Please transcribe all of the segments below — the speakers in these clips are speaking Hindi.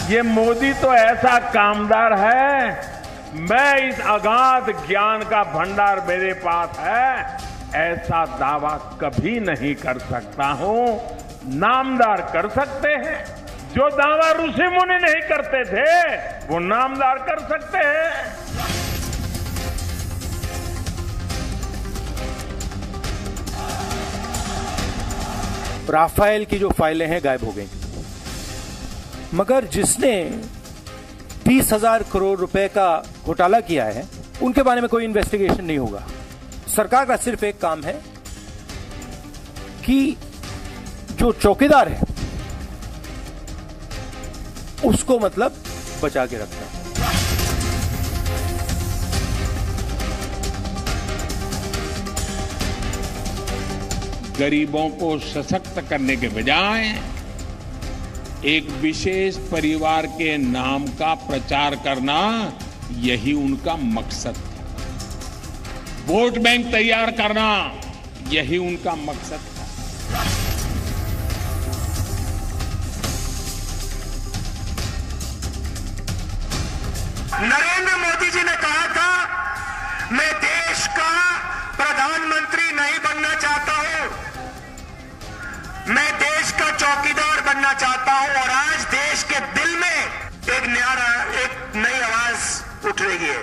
ये मोदी तो ऐसा कामदार है, मैं इस अगाध ज्ञान का भंडार मेरे पास है, ऐसा दावा कभी नहीं कर सकता हूं। नामदार कर सकते हैं, जो दावा ऋषि मुनि नहीं करते थे वो नामदार कर सकते हैं। राफेल की जो फाइलें हैं गायब हो गई, मगर जिसने 30,000 करोड़ रुपए का घोटाला किया है उनके बारे में कोई इन्वेस्टिगेशन नहीं होगा। सरकार का सिर्फ एक काम है कि जो चौकीदार है उसको मतलब बचा के रखना। गरीबों को सशक्त करने के बजाय एक विशेष परिवार के नाम का प्रचार करना, यही उनका मकसद था। वोट बैंक तैयार करना, यही उनका मकसद था। नरेंद्र मोदी जी ने कहा था, मैं देश का प्रधानमंत्री नहीं बनना चाहता हूं, मैं देश का चौकीदार बनना चाहता हूं। और आज देश के दिल में एक नई आवाज उठ रही है।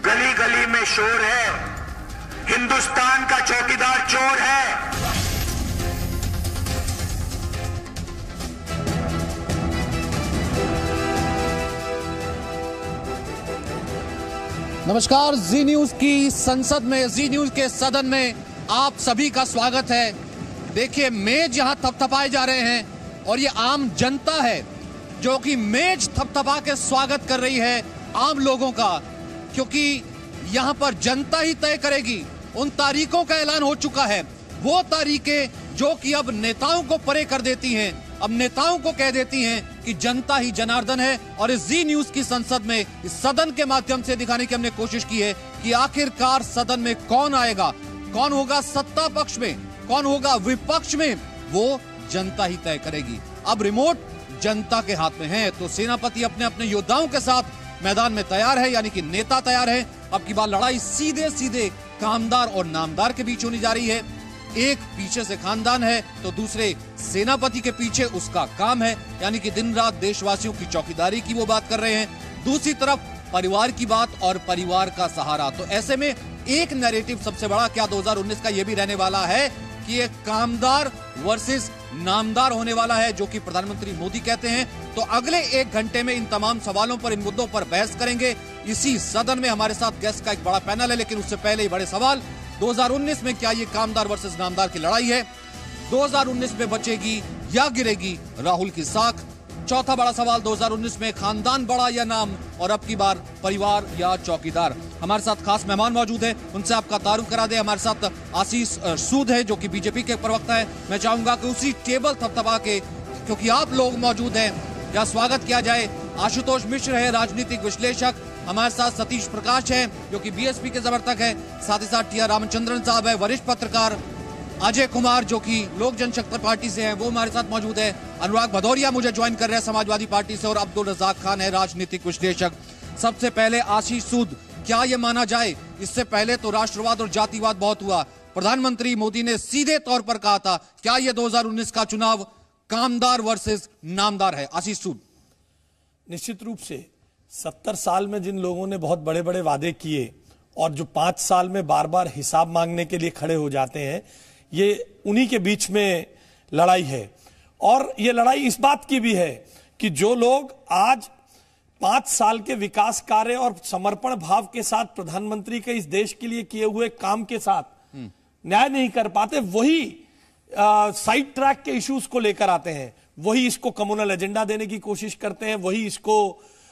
गली गली में शोर है, हिंदुस्तान का चौकीदार चोर है। नमस्कार, जी न्यूज की संसद में, जी न्यूज के सदन में आप सभी का स्वागत है। देखिए, मेज यहां थपथपाए जा रहे हैं और ये आम जनता है जो कि मेज थपथपा के स्वागत कर रही है आम लोगों का, क्योंकि यहां पर जनता ही तय करेगी। उन तारीखों का ऐलान हो चुका है, वो तारीखें जो कि अब नेताओं को परे कर देती हैं, अब नेताओं को कह देती हैं कि जनता ही जनार्दन है। और इस जी न्यूज की संसद में, इस सदन के माध्यम से दिखाने की हमने कोशिश की है कि आखिरकार सदन में कौन आएगा, कौन होगा सत्ता पक्ष में, कौन होगा विपक्ष में, वो जनता ही तय करेगी। अब रिमोट जनता के हाथ में है, तो सेनापति अपने अपने योद्धाओं के साथ मैदान में तैयार है, यानी कि नेता तैयार है। अब की बार लड़ाई सीधे सीधे कामदार और नामदार के बीच होने जा रही है। एक पीछे से खानदान है तो दूसरे सेनापति के पीछे उसका काम है, यानी कि दिन रात देशवासियों की चौकीदारी की वो बात कर रहे हैं। दूसरी तरफ परिवार की बात और परिवार का सहारा। तो ऐसे में एक नैरेटिव सबसे बड़ा क्या 2019 का ये भी रहने वाला है कि एक कामदार वर्सेस नामदार होने वाला है, जो कि प्रधानमंत्री मोदी कहते हैं। तो अगले 1 घंटे में इन तमाम सवालों पर, इन मुद्दों पर बहस करेंगे। इसी सदन में हमारे साथ गेस्ट का एक बड़ा पैनल है, लेकिन उससे पहले ही बड़े सवाल। 2019 में क्या ये कामदार वर्सेस नामदार की लड़ाई है? 2019 में बचेगी या गिरेगी राहुल की साख? चौथा बड़ा सवाल, 2019 में खानदान बड़ा या नाम? और अब की बार परिवार या चौकीदार? हमारे साथ खास मेहमान मौजूद है, उनसे आपका तारुफ करा दे। हमारे साथ आशीष सूद है, जो कि बीजेपी के प्रवक्ता है। मैं चाहूंगा कि उसी टेबल थपथपा के, क्योंकि आप लोग मौजूद हैं, या स्वागत किया जाए। आशुतोष मिश्र है, राजनीतिक विश्लेषक। हमारे साथ सतीश प्रकाश है, जो कि बीएसपी के समर्थक है। साथ ही साथ टी.आर. रामचंद्रन साहब है, वरिष्ठ पत्रकार। अजय कुमार, जो कि लोक जनशक्ति पार्टी से हैं, वो हमारे साथ मौजूद है। अनुराग भदौरिया मुझे ज्वाइन कर रहे हैं समाजवादी पार्टी से, और अब्दुल रजाक खान है, राजनीतिक विश्लेषक। सबसे पहले आशीष सूद, क्या ये माना जाए, इससे पहले तो राष्ट्रवाद और जातिवाद बहुत हुआ, प्रधानमंत्री मोदी ने सीधे तौर पर कहा था, क्या ये 2019 का चुनाव कामदार वर्सेस नामदार है? आशीष सूद। निश्चित रूप से 70 साल में जिन लोगों ने बहुत बड़े बड़े वादे किए और जो 5 साल में बार बार हिसाब मांगने के लिए खड़े हो जाते हैं, ये उन्हीं के बीच में लड़ाई है। और ये लड़ाई इस बात की भी है कि जो लोग आज 5 साल के विकास कार्य और समर्पण भाव के साथ प्रधानमंत्री के इस देश के लिए किए हुए काम के साथ न्याय नहीं कर पाते, वही साइड ट्रैक के इश्यूज को लेकर आते हैं, वही इसको कम्युनल एजेंडा देने की कोशिश करते हैं, वही इसको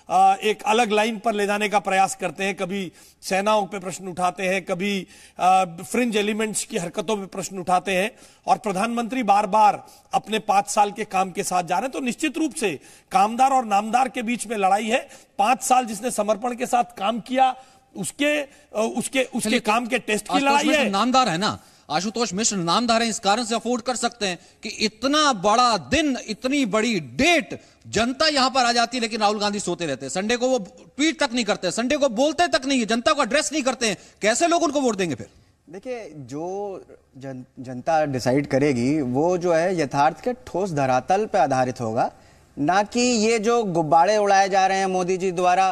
एक अलग लाइन पर ले जाने का प्रयास करते हैं। कभी सेनाओं पे प्रश्न उठाते हैं, कभी फ्रिंज एलिमेंट्स की हरकतों पे प्रश्न उठाते हैं, और प्रधानमंत्री बार बार अपने 5 साल के काम के साथ जा रहे हैं। तो निश्चित रूप से कामदार और नामदार के बीच में लड़ाई है। 5 साल जिसने समर्पण के साथ काम किया, उसके काम के टेस्ट की लड़ाई है। नामदार है ना, आशुतोष मिश्र नामधार हैं, इस कारण से अफोर्ड कर सकते हैं कि इतना बड़ा दिन, इतनी बड़ी डेट, जनता यहां पर आ जाती है, लेकिन राहुल गांधी सोते रहते हैं। संडे को वो ट्वीट तक नहीं करते, संडे को बोलते तक नहीं है, जनता को एड्रेस नहीं करते हैं। कैसे लोग उनको वोट देंगे फिर? देखिए, जो जनता डिसाइड करेगी वो जो है यथार्थ के ठोस धरातल पे आधारित होगा, ना कि ये जो गुब्बारे उड़ाए जा रहे हैं मोदी जी द्वारा,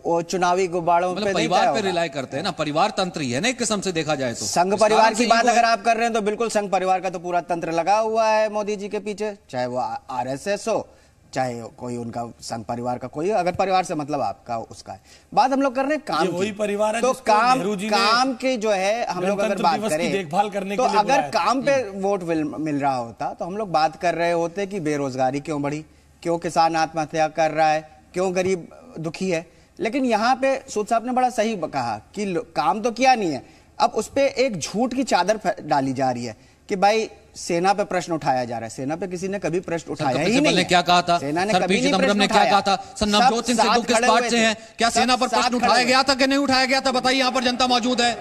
वो चुनावी गुब्बारों पे परिवार पे रिलाई करते हैं ना, परिवार तंत्र ही है ना एक किस्म से देखा जाए तो। संघ परिवार की बात अगर आप कर रहे हैं तो बिल्कुल संघ परिवार का तो पूरा तंत्र लगा हुआ है मोदी जी के पीछे, चाहे वो आरएसएस हो, चाहे कोई उनका संघ परिवार का कोई, अगर परिवार से मतलब आपका उसका है। बात हम लोग कर रहे हैं काम वही परिवार है, तो काम के जो है हम लोग अगर बात करें देखभाल करने तो अगर काम पे वोट मिल रहा होता तो हम लोग बात कर रहे होते कि बेरोजगारी क्यों बढ़ी, क्यों किसान आत्महत्या कर रहा है, क्यों गरीब दुखी है। लेकिन यहाँ पे सूद साहब ने बड़ा सही कहा कि काम तो किया नहीं है, अब उस पे एक झूठ की चादर डाली जा रही है कि भाई सेना पे प्रश्न उठाया जा रहा है। सेना पे किसी ने कभी प्रश्न उठाया ही नहीं। क्या कहा था सेना ने कभी प्रश्न ने क्या कहा था? सर नवजोत सिंह सिद्धू किस पार्ट से हैं? क्या सेना पर प्रश्न उठाया गया था कि नहीं उठाया गया था? बताइए, यहाँ पर जनता मौजूद है।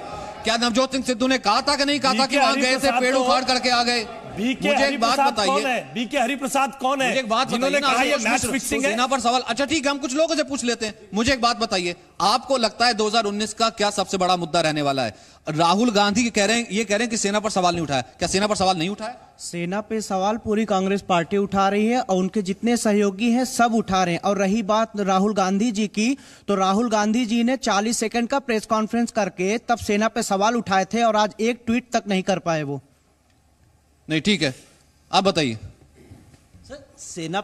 क्या नवजोत सिंह सिद्धू ने कहा था कि नहीं कहा था कि वहां गए थे, पेड़ उखाड़ करके आ गए? मुझे एक बात बताइए, बीके हरिप्रसाद कौन है? मुझे एक बात बताइए ना, मैच फिक्सिंग है सेना पर सवाल। अच्छा ठीक है, हम कुछ लोगों से पूछ लेते हैं। मुझे एक बात बताइए, आपको लगता है 2019 का क्या सबसे बड़ा मुद्दा रहने वाला है? राहुल गांधी ये कह रहे हैं कि सेना पर सवाल नहीं उठाया। क्या सेना पर सवाल नहीं उठाया? सेना पे सवाल पूरी कांग्रेस पार्टी उठा रही है और उनके जितने सहयोगी हैं सब उठा रहे हैं। और रही बात राहुल गांधी जी की, तो राहुल गांधी जी ने 40 सेकंड का प्रेस कॉन्फ्रेंस करके तब सेना पे सवाल उठाए थे और आज एक ट्वीट तक नहीं कर पाए वो। नहीं ठीक है, आप बताइए। सेना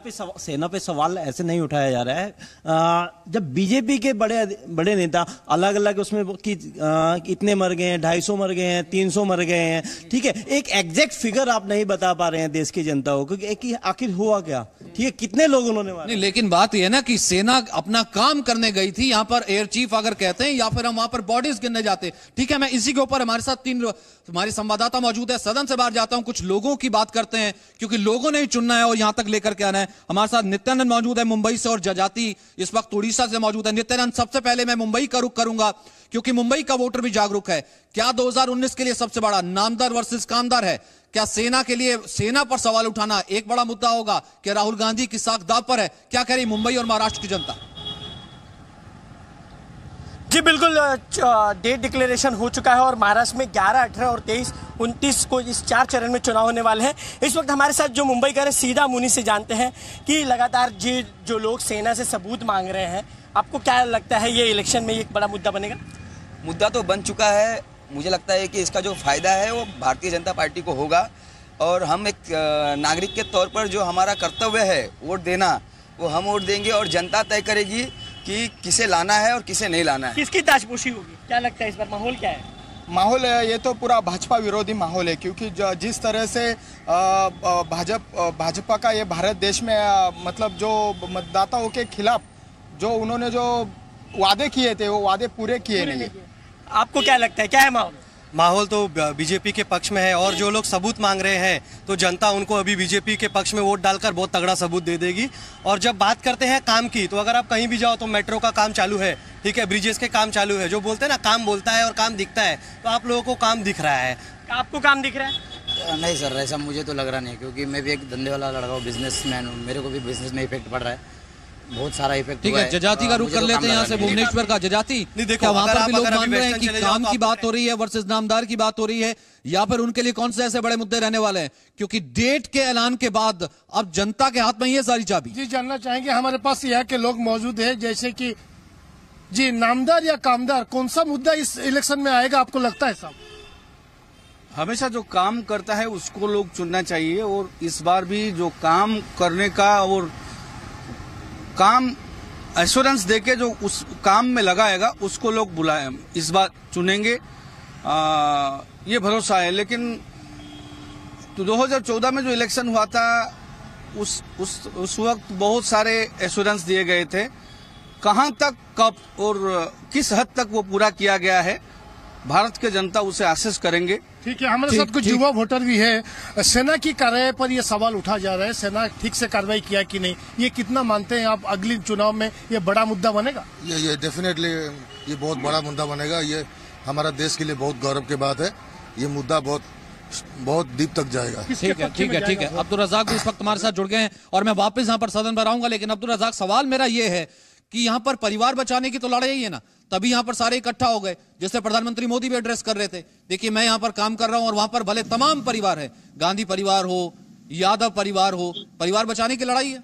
पे सवाल ऐसे नहीं उठाया जा रहा है। जब बीजेपी के बड़े नेता अलग अलग उसमें इतने मर गए हैं, 250 मर गए हैं, 300 मर गए हैं, ठीक है, एक एग्जैक्ट फिगर आप नहीं बता पा रहे हैं देश की जनता को क्योंकि आखिर हुआ क्या, ठीक है, कितने लोग उन्होंने मारे। नहीं, लेकिन बात यह है ना कि सेना अपना काम करने गई थी। यहाँ पर एयर चीफ अगर कहते हैं या फिर हम वहां पर बॉडीज गिनने जाते, ठीक है। मैं इसी के ऊपर हमारे साथ 3 हमारे संवाददाता मौजूद है। सदन से बाहर जाता हूं, कुछ लोगों की बात करते हैं क्योंकि लोगों ने ही चुनना है और यहां तक लेकर के आना है। हमारे साथ नित्यानंद मौजूद है मुंबई से और जजाति इस वक्त उड़ीसा से मौजूद है। नित्यानंद, सबसे पहले मैं मुंबई का रुख करूंगा क्योंकि मुंबई का वोटर भी जागरूक है। क्या 2019 के लिए सबसे बड़ा नामदार वर्सेस कामदार है? क्या सेना के लिए सेना पर सवाल उठाना एक बड़ा मुद्दा होगा कि राहुल गांधी की साख दांव पर है? क्या कह रही मुंबई और महाराष्ट्र की जनता? जी बिल्कुल, डेट डिक्लेरेशन हो चुका है और महाराष्ट्र में 11, 18 और 23, 29 को इस 4 चरण में चुनाव होने वाले हैं। इस वक्त हमारे साथ जो मुंबई का सीधा मुनि से जानते हैं कि लगातार ये जो लोग सेना से सबूत मांग रहे हैं, आपको क्या लगता है ये इलेक्शन में एक बड़ा मुद्दा बनेगा? मुद्दा तो बन चुका है। मुझे लगता है कि इसका जो फायदा है वो भारतीय जनता पार्टी को होगा और हम एक नागरिक के तौर पर जो हमारा कर्तव्य है वोट देना, वो हम वोट देंगे और जनता तय करेगी कि किसे लाना है और किसे नहीं लाना है। किसकी ताजपोशी होगी, क्या लगता है इस बार माहौल क्या है? माहौल ये तो पूरा भाजपा विरोधी माहौल है क्योंकि जिस तरह से भाजपा का ये भारत देश में मतलब जो मतदाताओं के खिलाफ जो उन्होंने जो वादे किए थे वो वादे पूरे किए नहीं। आपको क्या लगता है, क्या है माहौल? माहौल तो बीजेपी के पक्ष में है और जो लोग सबूत मांग रहे हैं तो जनता उनको अभी बीजेपी के पक्ष में वोट डालकर बहुत तगड़ा सबूत दे देगी। और जब बात करते हैं काम की, तो अगर आप कहीं भी जाओ तो मेट्रो का काम चालू है, ठीक है, ब्रिजेस के काम चालू है। जो बोलते हैं ना काम बोलता है और काम दिखता है, तो आप लोगों को काम दिख रहा है। आपको काम दिख रहा है? नहीं सर, ऐसा मुझे तो लग रहा नहीं क्योंकि मैं भी एक धंधे वाला लड़का हूँ, बिजनेसमैन हूँ, मेरे को भी बिजनेस में इफेक्ट पड़ रहा है, बहुत सारा इफेक्ट। ठीक है, जजाति का रुख कर लेते हैं यहाँ से भुवनेश्वर का। जजाति, क्या वहां पर भी लोग मान रहे हैं कि काम की बात हो रही है वर्सेस नामदार की बात हो रही है, या फिर उनके लिए कौन से ऐसे बड़े मुद्दे रहने वाले हैं? क्योंकि डेट के ऐलान के बाद अब जनता के हाथ में ये सारी चाबी। जी जानना चाहेंगे, हमारे पास यहाँ के लोग मौजूद है, जैसे कि जी नामदार या कामदार, कौन सा मुद्दा इस इलेक्शन में आएगा आपको लगता है साहब? हमेशा जो काम करता है उसको लोग चुनना चाहिए और इस बार भी जो काम करने का और काम एश्योरेंस देके जो उस काम में लगाएगा उसको लोग बुलाए इस बार चुनेंगे, ये भरोसा है। लेकिन तो 2014 में जो इलेक्शन हुआ था उस वक्त बहुत सारे एश्योरेंस दिए गए थे, कहां तक कब और किस हद तक वो पूरा किया गया है भारत के जनता उसे असेस करेंगे। ठीक है, हमारे साथ कुछ युवा वोटर भी है। सेना की कार्रवाई पर ये सवाल उठा जा रहा है, सेना ठीक से कार्रवाई किया कि नहीं, ये कितना मानते हैं आप अगले चुनाव में ये बड़ा मुद्दा बनेगा? ये डेफिनेटली ये बहुत बड़ा मुद्दा बनेगा। ये हमारा देश के लिए बहुत गौरव की बात है। ये मुद्दा बहुत बहुत डीप तक जाएगा। ठीक है। अब्दुल रज़ाक भी इस वक्त हमारे साथ जुड़ गए हैं और मैं वापस यहाँ पर सदन पर आऊंगा, लेकिन अब्दुल रज़ाक सवाल मेरा ये है कि यहाँ पर परिवार बचाने की तो लड़ाई है ना, तभी यहाँ पर सारे इकट्ठा हो गए, जिससे प्रधानमंत्री मोदी भी एड्रेस कर रहे थे। देखिए मैं यहाँ पर काम कर रहा हूं और वहां पर भले तमाम परिवार है, गांधी परिवार हो, यादव परिवार हो, परिवार बचाने की लड़ाई है।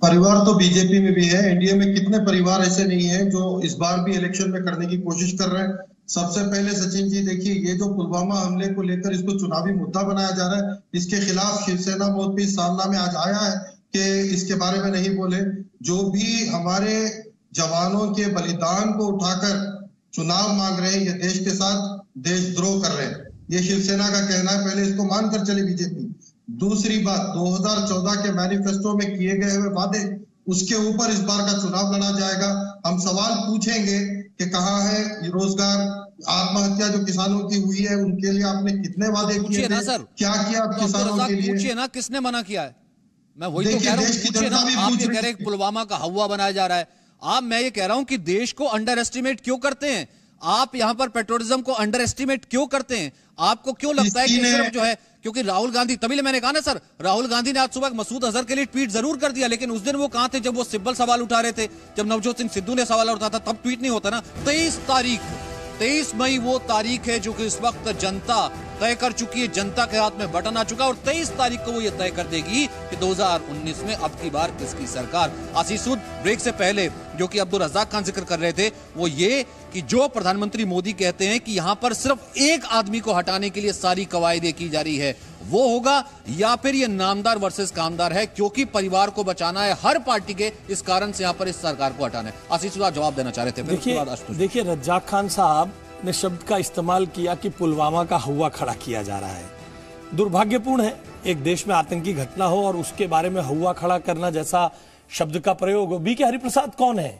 परिवार तो बीजेपी में भी है, एनडीए में कितने परिवार ऐसे नहीं है जो इस बार भी इलेक्शन में करने की कोशिश कर रहे हैं। सबसे पहले सचिन जी देखिए, ये जो पुलवामा हमले को लेकर इसको चुनावी मुद्दा बनाया जा रहा है, इसके खिलाफ शिवसेना बहुत भी सामना में आज आया है कि इसके बारे में नहीं बोले। जो भी हमारे जवानों के बलिदान को उठाकर चुनाव मांग रहे हैं, ये देश के साथ देशद्रोह कर रहे हैं, ये शिवसेना का कहना है। पहले इसको मानकर चले बीजेपी। दूसरी बात, 2014 के मैनिफेस्टो में किए गए हुए वादे, उसके ऊपर इस बार का चुनाव लड़ा जाएगा। हम सवाल पूछेंगे कि कहाँ है रोजगार, आत्महत्या जो किसानों की हुई है उनके लिए आपने कितने वादे किए थे, क्या किया आप किसानों के लिए? पूछिए ना, किसने मना किया है? मैं वही तो कह रहा हूँ, पूछिए ना। आप ये कह रहे हैं पुलवामा का हवा बनाया जा रहा है, मैं ये कह रहा हूं कि देश को अंडर एस्टिमेट क्यों करते हैं आप? यहां पर पेट्रोलिज्म को अंडर एस्टिमेट क्यों करते हैं? आपको क्यों लगता है कि सिर्फ जो है, क्योंकि राहुल गांधी, तभी मैंने कहा ना सर, राहुल गांधी ने आज सुबह मसूद अजहर के लिए ट्वीट जरूर कर दिया, लेकिन उस दिन वो कहां थे जब वो सिब्बल सवाल उठा रहे थे, जब नवजोत सिंह सिद्धू ने सवाल उठाया था, तब ट्वीट नहीं होता ना। 23 मई वो तारीख है जो कि इस वक्त जनता तय कर चुकी है, जनता के हाथ में बटन आ चुका है और 23 तारीख को वो ये तय कर देगी कि 2019 में अब की बार किसकी सरकार। आशीष सूद, ब्रेक से पहले जो कि अब्दुल रज़ाक खान जिक्र कर रहे थे वो ये कि जो प्रधानमंत्री मोदी कहते हैं कि यहां पर सिर्फ एक आदमी को हटाने के लिए सारी कवायदे की जा रही है, वो होगा या फिर ये नामदार वर्सेस कामदार है, क्योंकि परिवार को बचाना है हर पार्टी के, इस कारण से यहां पर इस सरकार को हटाना है। आशीष सूद जवाब देना चाह रहे थे। देखिए रज़ाक खान साहब ने शब्द का इस्तेमाल किया कि पुलवामा का हुआ खड़ा किया जा रहा है। दुर्भाग्यपूर्ण है एक देश में आतंकी घटना हो और उसके बारे में हुआ खड़ा करना जैसा शब्द का प्रयोग हो। बी के हरिप्रसाद कौन है?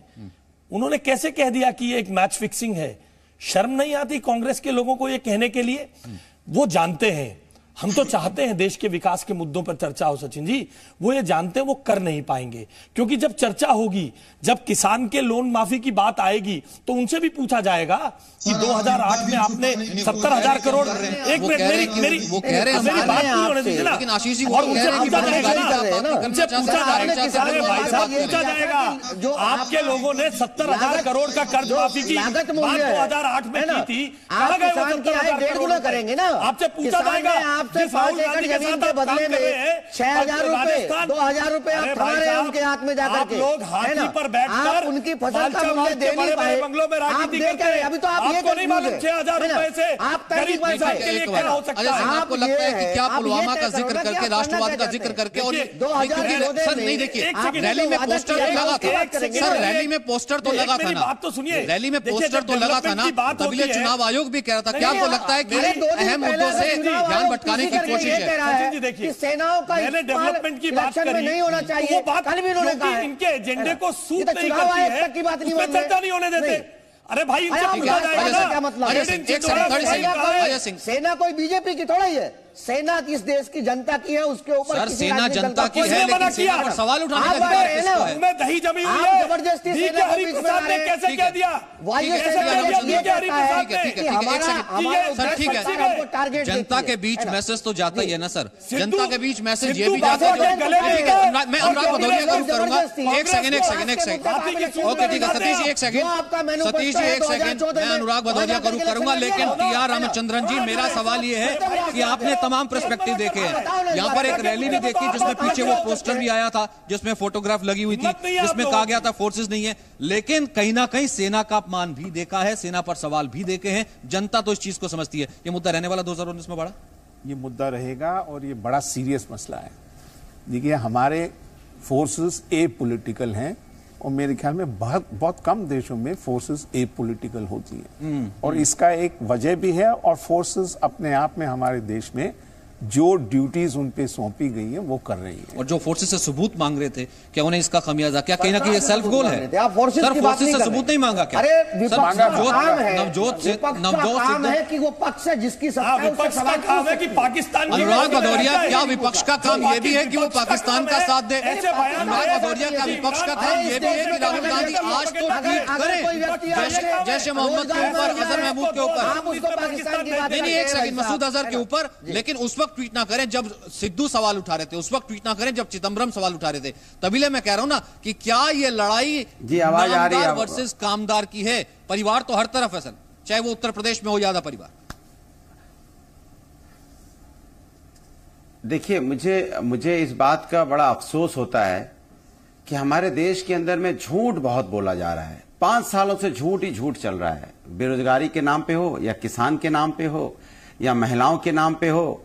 उन्होंने कैसे कह दिया कि ये एक मैच फिक्सिंग है? शर्म नहीं आती कांग्रेस के लोगों को ये कहने के लिए? वो जानते हैं, हम तो चाहते हैं देश के विकास के मुद्दों पर चर्चा हो सचिन जी, वो ये जानते हैं वो कर नहीं पाएंगे, क्योंकि जब चर्चा होगी, जब किसान के लोन माफी की बात आएगी तो उनसे भी पूछा जाएगा कि 2008 में आपने 70,000 करोड़, एक मिनट मेरी बात नहीं होने दीजिए ना, और उनसे पूछा जाएगा जो आपके लोगों ने 70,000 करोड़ का कर्ज माफी की बात 2008 में की थी, कहां गए वो 70,000 करोड़? करेंगे ना, आपसे पूछा जाएगा आपसे 5 एकड़ जमीन के बदले में 6,000 रुपए 2,000 रुपए आप खा रहे हैं उनके हाथ में जाकर के, लोग हाथी पर बैठकर उनकी फसल का मूल्य दे नहीं पाए, आप देख रहे हैं। अभी तो आप ये नहीं मालूम 6,000 रुपए से आप गरीब परिवार के लिए क्या हो सकता है? आपको लगता है कि क्या पुलवामा का जिक्र करके, राष्ट्रवाद का जिक्र करके, और सर नहीं, देखिए रैली में पोस्टर तो लगा था सर, रैली में पोस्टर तो लगा था ना, बात तो सुनिए, रैली में पोस्टर तो लगा था ना, तभी चुनाव आयोग भी कह रहा था। क्या आपको लगता है कि अहम मुद्दों से ध्यान भटकाने की कोशिश है? देखिए सेनाओं का डेवलपमेंट की बात करी, नहीं होना चाहिए, वो बात कल भी उन्होंने कहा है, इनके एजेंडे को सूट नहीं करती है, उसमें चर्चा नहीं होने देते। अरे भाई इनसे पूछा जाएगा ना, क्या मतलब? सेना कोई बीजेपी की थोड़ा ही है, सेना इस देश की जनता की है, उसके ऊपर सर सेना जनता की है, लेकिन सेना पर सवाल उठाने का अधिकार किसको है? उनमें दही जमी हुई है, जबरदस्ती सेना के बीच में आ रहे हैं, कैसे कह दिया? सर ठीक है, जनता के बीच मैसेज तो जाता ही है ना सर, जनता के बीच मैसेज ये भी जाता है। मैं अनुराग भदौरिया का रुख करूंगा, एक सेकंड ओके ठीक है सतीश जी, एक सेकंड सतीश जी, एक सेकंड, मैं अनुराग भदौरिया का रुख करूंगा, लेकिन टी.आर. रामचंद्रन जी, मेरा सवाल ये है कि आपने तमाम पर्सपेक्टिव देखे हैं, यहाँ पर एक रैली भी देखी जिसमें पीछे वो पोस्टर भी आया था जिसमें फोटोग्राफ लगी हुई थी, जिसमें कहा गया था फोर्सेस नहीं है, लेकिन कहीं ना कहीं सेना का अपमान भी देखा है, सेना पर सवाल भी देखे हैं। जनता तो इस चीज को समझती है। ये मुद्दा रहने वाला 2019 में बड़ा, ये मुद्दा रहेगा और ये बड़ा सीरियस मसला है। देखिए हमारे फोर्सेस ए पॉलिटिकल हैं और मेरे ख्याल में बहुत कम देशों में फोर्सेस ए पॉलिटिकल होती हैं, और इसका एक वजह भी है, और फोर्सेस अपने आप में हमारे देश में जो ड्यूटीज उन पे सौंपी गई है वो कर रही है। और जो फोर्सेस से सबूत मांग रहे थे, क्या उन्हें इसका खमियाजा, क्या कहीं ना कहीं सेल्फ गोल है? आप फोर्सेस सर, फोर्सेस से सबूत नहीं मांगा क्या? अरे विपक्ष का काम है, नवजोत काम है कि वो पक्ष है जिसकी सत्ता है, विपक्ष का काम है कि पाकिस्तान। अनुराग भदौरिया, क्या विपक्ष का काम ये भी है कि वो पाकिस्तान का साथ दे? अनुराग भदौरिया, क्या विपक्ष का काम ये भी है कि राहुल गांधी आज तो ट्वीट करे जैश ए मोहम्मद के ऊपर, अजहर महमूद के ऊपर, नहीं एक सेकंड, मसूद अजहर के ऊपर, लेकिन उस वक्त ट्वीट ना करें जब सिद्धू सवाल उठा रहे थे, उस वक्त ट्वीट ना करें जब चिदम्बरम सवाल उठा रहे थे। तभी मैं कह रहा हूं ना कि क्या ये लड़ाई नामदार वर्सेस कामदार की है? परिवार तो हर तरफ है सर, चाहे वो उत्तर प्रदेश में हो ज्यादा परिवार। देखिए, मुझे इस बात का बड़ा अफसोस होता है कि हमारे देश के अंदर में झूठ बहुत बोला जा रहा है। 5 सालों से झूठ ही झूठ चल रहा है, बेरोजगारी के नाम पे हो या किसान के नाम पे हो या महिलाओं के नाम पे हो।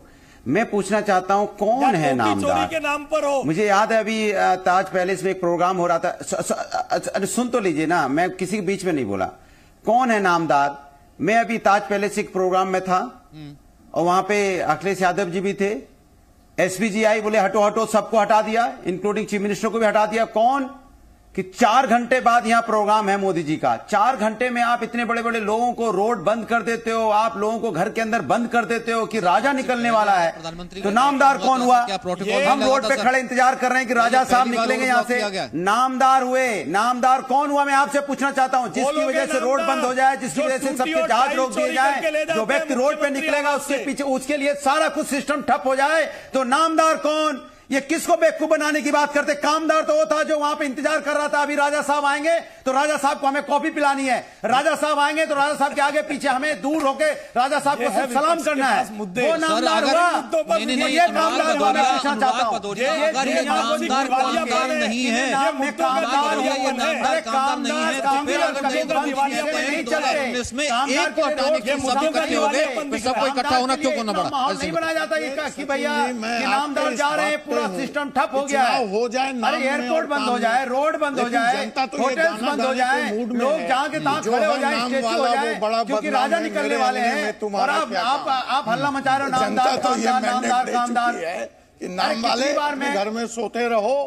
मैं पूछना चाहता हूं कौन है नामदार? चोरी के नाम पर हो। मुझे याद है अभी ताज पैलेस में एक प्रोग्राम हो रहा था, सुन तो लीजिए ना, मैं किसी के बीच में नहीं बोला। कौन है नामदार? मैं अभी ताज पैलेस एक प्रोग्राम में था और वहां पे अखिलेश यादव जी भी थे। एसपीजी आई, बोले हटो हटो, सबको हटा दिया, इंक्लूडिंग चीफ मिनिस्टर को भी हटा दिया। कौन? कि 4 घंटे बाद यहां प्रोग्राम है मोदी जी का, 4 घंटे में आप इतने बड़े बड़े लोगों को रोड बंद कर देते हो, आप लोगों को घर के अंदर बंद कर देते हो कि राजा निकलने वाला है। तो नामदार कौन हुआ? हम रोड पे खड़े इंतजार कर रहे हैं कि राजा साहब निकलेंगे यहां से। नामदार हुए, नामदार कौन हुआ? मैं आपसे पूछना चाहता हूं। जिसकी वजह से रोड बंद हो जाए, जिसकी वजह से सबके जहाज रोक दिए जाए, जो व्यक्ति रोड पे निकलेगा उसके पीछे, उसके लिए सारा कुछ सिस्टम ठप हो जाए, तो नामदार कौन? ये किसको बेवकूफ बनाने की बात करते? कामदार तो वो था जो वहां पे इंतजार कर रहा था, अभी राजा साहब आएंगे तो राजा साहब को हमें कॉफी पिलानी है, राजा साहब आएंगे तो राजा साहब के आगे पीछे हमें दूर होके राजा साहब को सिर्फ सलाम करना है। वो नामदार हुआ। ये कामदार हुआ। मैं पूछना चाहता हूं, अगर ये नामदार कामदार नहीं है, ये कामदार ये नामदार कामदार नहीं है, तो फिर अगर नहीं चलते, इसमें एक को हटाने के सब इकट्ठे हो गए, फिर सबको इकट्ठा होना क्यों करना पड़ा? माहौल नहीं बनाया जाता ये कि भैया नामदार जा रहे हैं, पूरा सिस्टम ठप हो गया है, हो जाए, अरे एयरपोर्ट बंद हो जाए, रोड बंद हो जाए, होटल्स बंद हो जाए, लोग जहां के तहां खड़े हो जाए, स्टेचू हो जाए, क्योंकि राजा निकलने वाले हैं और आप हल्ला मचा रहे हो। नामदार कामदार, नामदार कामदार, नाम वाले घर में सोते रहो।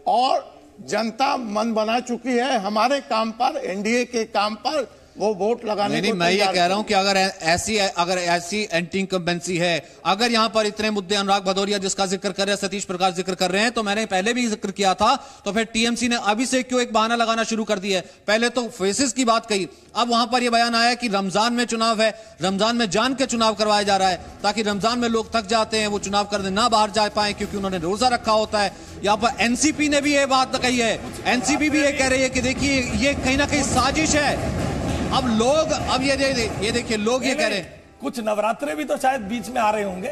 और जनता मन बना चुकी है हमारे काम पर, एनडीए के काम पर, वो वोट लगाने नहीं, मैं ये कह रहा हूं कि अगर ऐसी एंटी इनकम्बेंसी है, अगर यहां पर इतने मुद्दे अनुराग भदौरिया जिसका जिक्र कर रहे हैं, सतीश प्रकाश जिक्र कर रहे हैं, तो मैंने पहले भी जिक्र किया था, तो फिर टीएमसी ने अभी से क्यों एक बहाना लगाना शुरू कर दिया है? पहले तो फेसेस की बात कही, अब वहां पर यह बयान आया कि रमजान में चुनाव है, रमजान में जान के चुनाव करवाया जा रहा है ताकि रमजान में लोग थक जाते हैं, वो चुनाव करने ना बाहर जा पाए क्योंकि उन्होंने रोजा रखा होता है। यहां पर एनसीपी ने भी ये बात कही है, एनसीपी भी ये कह रही है कि देखिए ये कहीं ना कहीं साजिश है। अब लोग, अब ये देखिए लोग ये कह रहे हैं, कुछ नवरात्रे भी तो शायद बीच में आ रहे होंगे,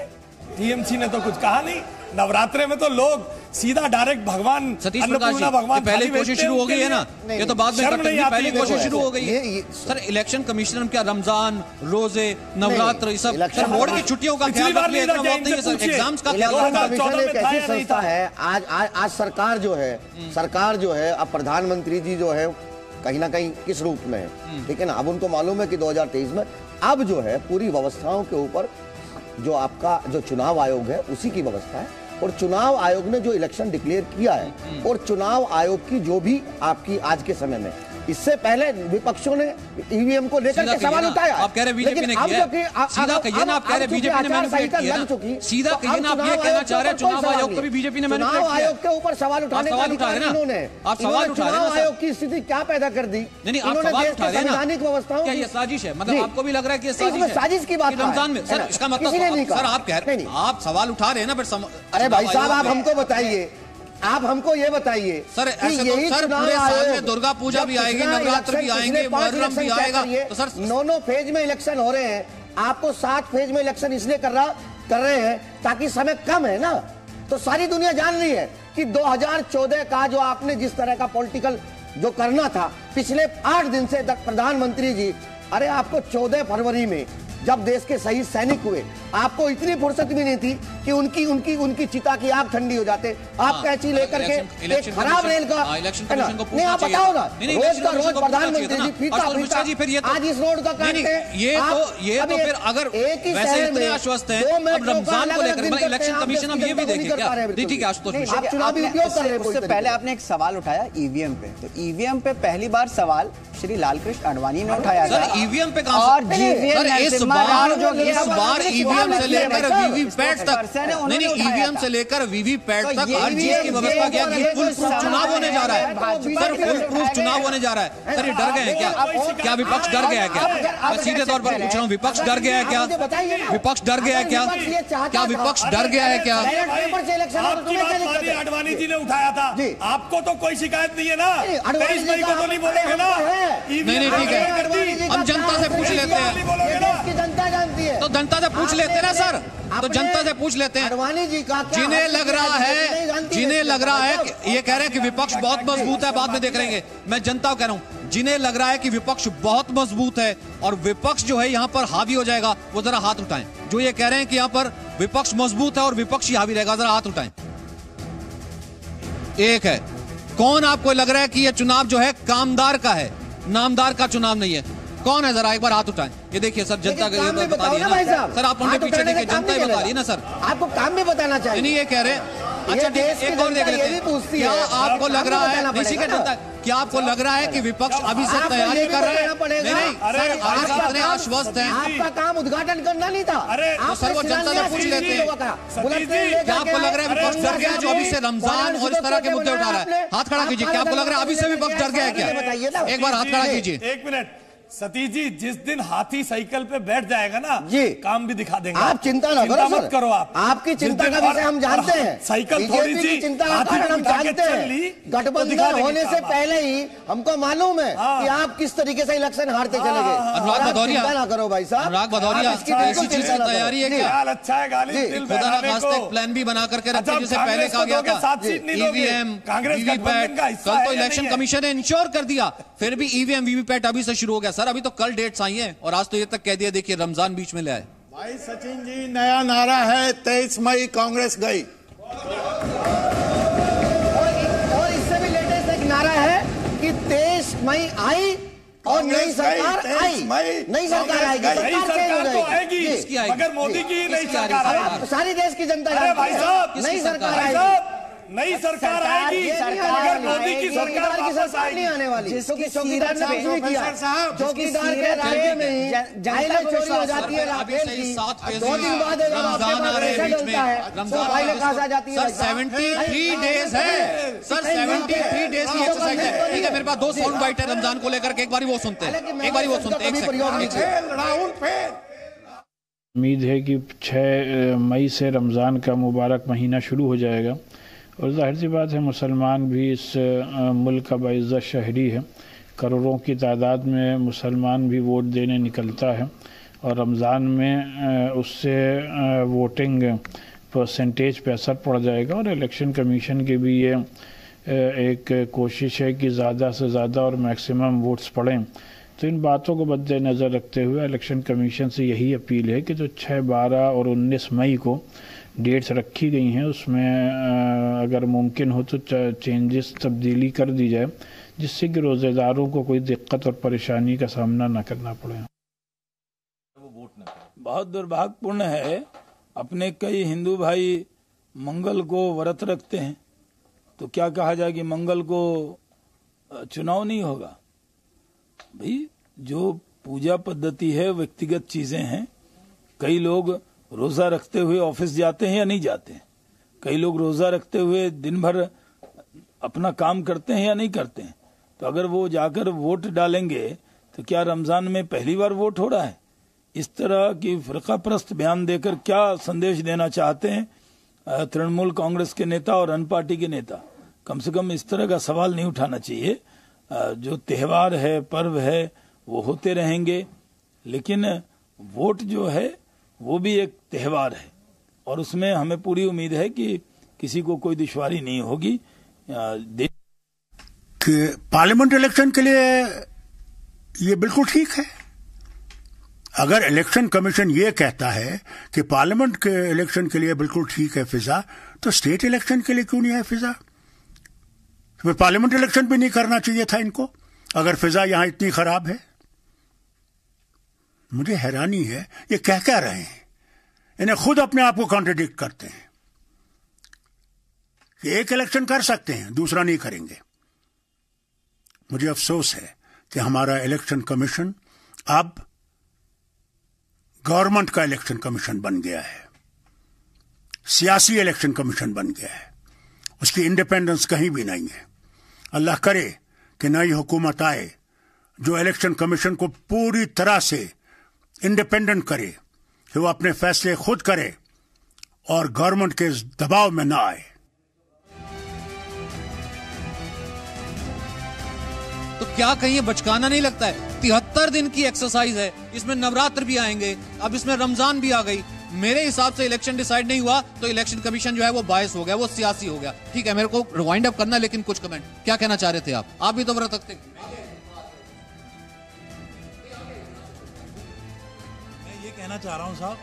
टीएमसी ने तो कुछ कहा नहीं। नवरात्रे में तो लोग सीधा डायरेक्ट भगवान अन्नपूर्णा भगवान पहले कोशिश शुरू हो गई है ना, ये तो बाद में पहले कोशिश शुरू हो गई है। सर इलेक्शन कमिश्नर क्या रमजान, रोजे, नवरात्र, ये सब सर बोर्ड की छुट्टियों का ख्याल रखिए, इतना बहुत नहीं है सर, एग्जाम्स का ख्याल संस्था है। आज सरकार जो है अब प्रधानमंत्री जी जो है कहीं ना कहीं किस रूप में है, ठीक है ना। अब उनको मालूम है कि 2023 में अब जो है पूरी व्यवस्थाओं के ऊपर जो आपका जो चुनाव आयोग है उसी की व्यवस्था है, और चुनाव आयोग ने जो इलेक्शन डिक्लेयर किया है और चुनाव आयोग की जो भी आपकी आज के समय में, इससे पहले विपक्षों ने ईवीएम को लेकर के सवाल उठाया। आप कह रहे बीजेपी ने किया, सीधा कहिए ना, आप कह रहे बीजेपी ने मैनिपुलेट किया ना, सीधा कहिए ना, आप ये कहना चाह रहे हैं चुनाव आयोग को भी बीजेपी ने मैनिपुलेट किया। चुनाव आयोग के ऊपर सवाल उठाने का अधिकार इन्होंने, आप सवाल उठा रहे हैं चुनाव आयोग की स्थिति क्या पैदा कर दी? नहीं, आप सवाल उठा रहे हैं ना, संवैधानिक व्यवस्थाओं क्या ये साजिश है? मतलब आपको भी लग रहा है कि ये साजिश है? साजिश की बात रमजान में सर, इसका मतलब सर आप कह रहे हैं, आप सवाल उठा रहे हैं ना, फिर अरे भाई साहब आप हमको बताइए, आप हमको ये बताइए सर, ऐसे तो सर पूरे साल में दुर्गा पूजा भी आएगी, नवरात्र भी आएंगे, मुहर्रम भी आएगा, तो सर 9 फेज में इलेक्शन हो रहे हैं, आपको 7 फेज में इलेक्शन इसलिए कर रहे हैं ताकि समय कम है ना। तो सारी दुनिया जान रही है कि 2014 का जो आपने जिस तरह का पॉलिटिकल जो करना था पिछले 8 दिन से प्रधानमंत्री जी, अरे आपको 14 फरवरी में जब देश के शहीद सैनिक हुए, आपको इतनी फुर्सत भी नहीं थी कि उनकी चिता की आग ठंडी हो जाते। आप कैची लेकर के एक खराब रेल का नहीं, आप बताओ ना, रोज का रोज प्रधानमंत्री जी फीता आज इस रोड का काटते हैं। ये तो फिर अगर वैसे इतने आश्वस्त हैं, अब रमजान को लेकर इलेक्शन कमीशन अब ये भी देखें क्या? ठीक है आशुतोष, आप चुनावी उपयोग कर रहे हैं। उससे पहले आपने एक सवाल उठाया ईवीएम पे, तो ईवीएम पे पहली बार सवाल श्री लालकृष्ण आडवाणी ने उठाया था। ईवीएम पे और इस बार ईवीएम से लेकर वीवीपैट तक, नहीं ईवीएम से लेकर वीवीपैट तक हर चीज की व्यवस्था किया कि फुल प्रूफ चुनाव होने जा रहा है सर, फुल प्रूफ चुनाव होने जा रहा है सर। ये डर गए हैं क्या विपक्ष डर गया है क्या? मैं सीधे तौर पर पूछ रहा हूँ, विपक्ष डर गया है क्या? विपक्ष डर गया है क्या? क्या विपक्ष डर गया है क्या? आडवाणी जी ने उठाया था, आपको तो कोई शिकायत नहीं है ना? 23 मई को तो नहीं बोलोगे ना? नहीं ठीक है, हम जनता से पूछ लेते हैं, जनता जानती है तो जनता से पूछ लेते हैं ना सर, तो जनता से पूछ लेते हैं। आडवाणी जी का जिन्हें लग रहा है कि ये कह रहे हैं कि विपक्ष बहुत मजबूत है, बाद में देख लेंगे। मैं जनता को कह रहा हूं, जिन्हें लग रहा है कि विपक्ष बहुत मजबूत है और विपक्ष जो है यहां पर हावी हो जाएगा, वो जरा हाथ उठाएं। जो ये कह रहे हैं कि यहां पर विपक्ष मजबूत है और विपक्ष ही हावी रहेगा, जरा हाथ उठाएं। एक है, कौन आपको लग रहा है कि ये चुनाव जो है कामदार का है, नामदार का चुनाव नहीं है? कौन है? जरा एक बार हाथ उठाएं। ये देखिए सर, जनता का ये बता रही है ना सर, आप उनके पीछे देखिए, जनता ही बता रही है ना सर, आपको काम भी बताना चाहिए। नहीं ये कह रहे हैं, अच्छा एक और देख लेते हैं, क्या आपको लग रहा है, क्या आपको लग रहा है कि विपक्ष अभी से तैयारी कर रहे हैं? नहीं सर, आप इतने आश्वस्त हैं, आपका काम उद्घाटन करना नहीं था। तो सर वो जनता से पूछ लेते हैं, क्या आपको लग रहा है विपक्ष डर गया जो अभी से रमजान और इस तरह के मुद्दे उठा रहा है? हाथ खड़ा कीजिए, क्या आपको लग रहा है अभी से विपक्ष डर गया है क्या? एक बार हाथ खड़ा कीजिए। एक मिनट सतीश जी, जिस दिन हाथी साइकिल पे बैठ जाएगा ना जी, काम भी दिखा देंगे। आप चिंता ना करो, मत करो आप, आपकी चिंता का विषय हम जानते हैं। साइकिल थोड़ी सी चिंता हम जानते हैं, गठबंधन होने से पहले ही हमको मालूम है कि आप किस तरीके से इलेक्शन हारते चले गए। अनुराग भदौरिया, चिंता ना करो भाई साहब, अनुराग भदौरिया, ऐसी चीज की तैयारी है क्या? अच्छा है, गाली खुदा ना खास्ते एक प्लान भी बना करके रखते, जैसे पहले कहा गया था ईवीएम वीवीपैट। कल तो इलेक्शन कमीशन ने इंश्योर कर दिया, फिर भी ईवीएम वीवीपैट अभी से शुरू हो गया सर। अभी तो कल डेट्स आई हैं और आज तो ये तक कह दिया, देखिए रमजान बीच में ले आए। भाई सचिन जी, नया नारा है 23 मई कांग्रेस गई, और इससे भी लेटेस्ट एक नारा है कि 23 मई आई और नई सरकार आई, नई सरकार आएगी, सरकार तो आएगी, मगर मोदी की नई सरकार, सारी देश की जनता, नई सरकार आएगी, नई सरकार आएगी, अगर मोदी की सरकार नहीं आने वाली, क्योंकि चौकीदार ने कुछ नहीं किया। चौकीदार के राज्य में फाइलें चोरी हो जाती है, राफेल की 2 दिन बाद आ जाती है। 73 डेज है सर, 73 डेज की एक्सरसाइज है। ठीक है, मेरे पास 2 साउंड बाइट है रमजान को लेकर के, एक बार वो सुनते हैं, एक बार वो सुनते हैं। उम्मीद है कि 6 मई से रमज़ान का मुबारक महीना शुरू हो जाएगा और जाहिर सी बात है मुसलमान भी इस मुल्क का बाइज़्ज़त शहरी है। करोड़ों की तादाद में मुसलमान भी वोट देने निकलता है और रमज़ान में उससे वोटिंग परसेंटेज पे असर पड़ जाएगा और इलेक्शन कमीशन की भी ये एक कोशिश है कि ज़्यादा से ज़्यादा और मैक्सिमम वोट्स पड़ें। तो इन बातों को मद्देनज़र रखते हुए इलेक्शन कमीशन से यही अपील है कि जो 6, 12 और 19 मई को डेट्स रखी गई हैं उसमें अगर मुमकिन हो तो चेंजेस, तब्दीली कर दी जाए, जिससे कि रोज़ेदारों को कोई दिक्कत और परेशानी का सामना न करना पड़े। बहुत दुर्भाग्यपूर्ण है, अपने कई हिंदू भाई मंगल को व्रत रखते हैं, तो क्या कहा जाए कि मंगल को चुनाव नहीं होगा। भाई जो पूजा पद्धति है, व्यक्तिगत चीजें हैं। कई लोग रोजा रखते हुए ऑफिस जाते हैं या नहीं जाते हैं, कई लोग रोजा रखते हुए दिन भर अपना काम करते हैं या नहीं करते हैं। तो अगर वो जाकर वोट डालेंगे तो क्या रमजान में पहली बार वोट हो रहा है? इस तरह की फ़िरक़ाप्रस्त बयान देकर क्या संदेश देना चाहते हैं तृणमूल कांग्रेस के नेता और अन पार्टी के नेता? कम से कम इस तरह का सवाल नहीं उठाना चाहिए। जो त्यौहार है, पर्व है, वो होते रहेंगे, लेकिन वोट जो है वो भी एक त्यौहार है और उसमें हमें पूरी उम्मीद है कि किसी को कोई दुश्वारी नहीं होगी। कि पार्लियामेंट इलेक्शन के लिए ये बिल्कुल ठीक है। अगर इलेक्शन कमीशन ये कहता है कि पार्लियामेंट के इलेक्शन के लिए बिल्कुल ठीक है फिजा, तो स्टेट इलेक्शन के लिए क्यों नहीं है फिजा? फिर पार्लियामेंट इलेक्शन भी नहीं करना चाहिए था इनको, अगर फिजा यहां इतनी खराब है। मुझे हैरानी है ये कह रहे हैं, इन्हें खुद अपने आप को कॉन्ट्रडिक्ट करते हैं कि एक इलेक्शन कर सकते हैं, दूसरा नहीं करेंगे। मुझे अफसोस है कि हमारा इलेक्शन कमीशन अब गवर्नमेंट का इलेक्शन कमीशन बन गया है, सियासी इलेक्शन कमीशन बन गया है, उसकी इंडिपेंडेंस कहीं भी नहीं है। अल्लाह करे कि नई हुकूमत आए जो इलेक्शन कमीशन को पूरी तरह से इंडिपेंडेंट करे, कि वो अपने फैसले खुद करे और गवर्नमेंट के दबाव में ना आए। तो क्या कहीं बचकाना नहीं लगता है? 73 दिन की एक्सरसाइज है, इसमें नवरात्र भी आएंगे, अब इसमें रमजान भी आ गई। मेरे हिसाब से इलेक्शन डिसाइड नहीं हुआ तो इलेक्शन कमीशन जो है वो बायस हो गया, वो सियासी हो गया। ठीक है, मेरे को रिवाइंड अप करना, लेकिन कुछ कमेंट क्या कहना चाह रहे थे आप भी तो व्रत रखते। मैं ये कहना चाह रहा हूं साहब,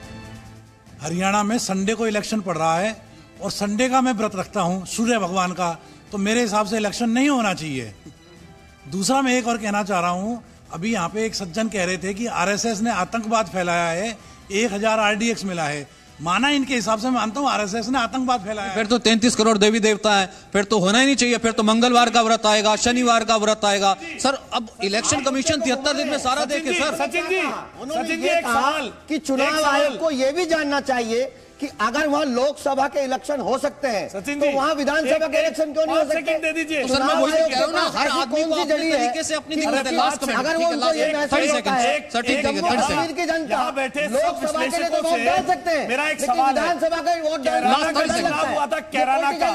हरियाणा में संडे को इलेक्शन पड़ रहा है और संडे का मैं व्रत रखता हूं सूर्य भगवान का, तो मेरे हिसाब से इलेक्शन नहीं होना चाहिए। दूसरा मैं एक और कहना चाह रहा हूं, अभी यहाँ पे एक सज्जन कह रहे थे कि आरएसएस ने आतंकवाद फैलाया है, 1000 आरडीएक्स मिला है। माना इनके हिसाब से, मानता हूं आरएसएस ने आतंकवाद फैलाया। फिर तो 33 करोड़ देवी देवता है, फिर तो होना ही नहीं चाहिए। फिर तो मंगलवार का व्रत आएगा, शनिवार का व्रत आएगा। सर अब इलेक्शन कमीशन 73 दिन में सारा देखे। सर सचिन जी एक सवाल कि चुनाव आयोग को यह भी जानना चाहिए कि अगर वहां लोकसभा के इलेक्शन हो सकते हैं तो वहां विधानसभा के इलेक्शन क्यों नहीं हो सकते? दे दीजिए। सर मैं वही कह रहा हूं ना, हर आदमी को अपने तरीके से अपनी लास्ट कमेंट। अगर वो उनको ये मैसेज होता है सर ठीक है, कश्मीर की जनता लोकसभा के लिए तो वोट डाल सकते हैं, मेरा एक लेकिन सवाल विधानसभा का वोट डालना हुआ था केरला का,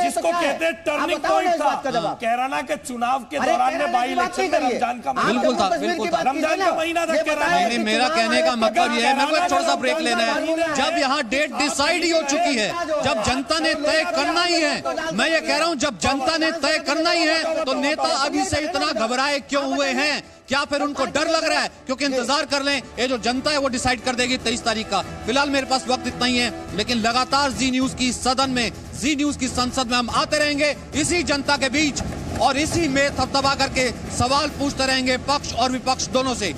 जिसको कहते हैं टर्निंग पॉइंट था। केरला के चुनाव के दौरान में बाई इलेक्शन में रमजान का बिल्कुल था, बिल्कुल था, रमजान का महीना था केरला। नहीं, मेरा कहने का मतलब ये है, मेरे को छोटा सा ब्रेक लेना है। जब यहाँ डेट डिसाइड ही चुकी है, जब जनता ने तय करना ही है, मैं ये कह रहा हूं जब जनता ने तय करना ही है तो नेता अभी से इतना घबराए क्यों हुए हैं? क्या फिर उनको डर लग रहा है? क्योंकि इंतजार कर लें, ये जो जनता है वो डिसाइड कर देगी 23 तारीख का। फिलहाल मेरे पास वक्त इतना ही है, लेकिन लगातार जी न्यूज की सदन में, जी न्यूज की संसद में हम आते रहेंगे इसी जनता के बीच और इसी में थपथपा करके सवाल पूछते रहेंगे पक्ष और विपक्ष दोनों से।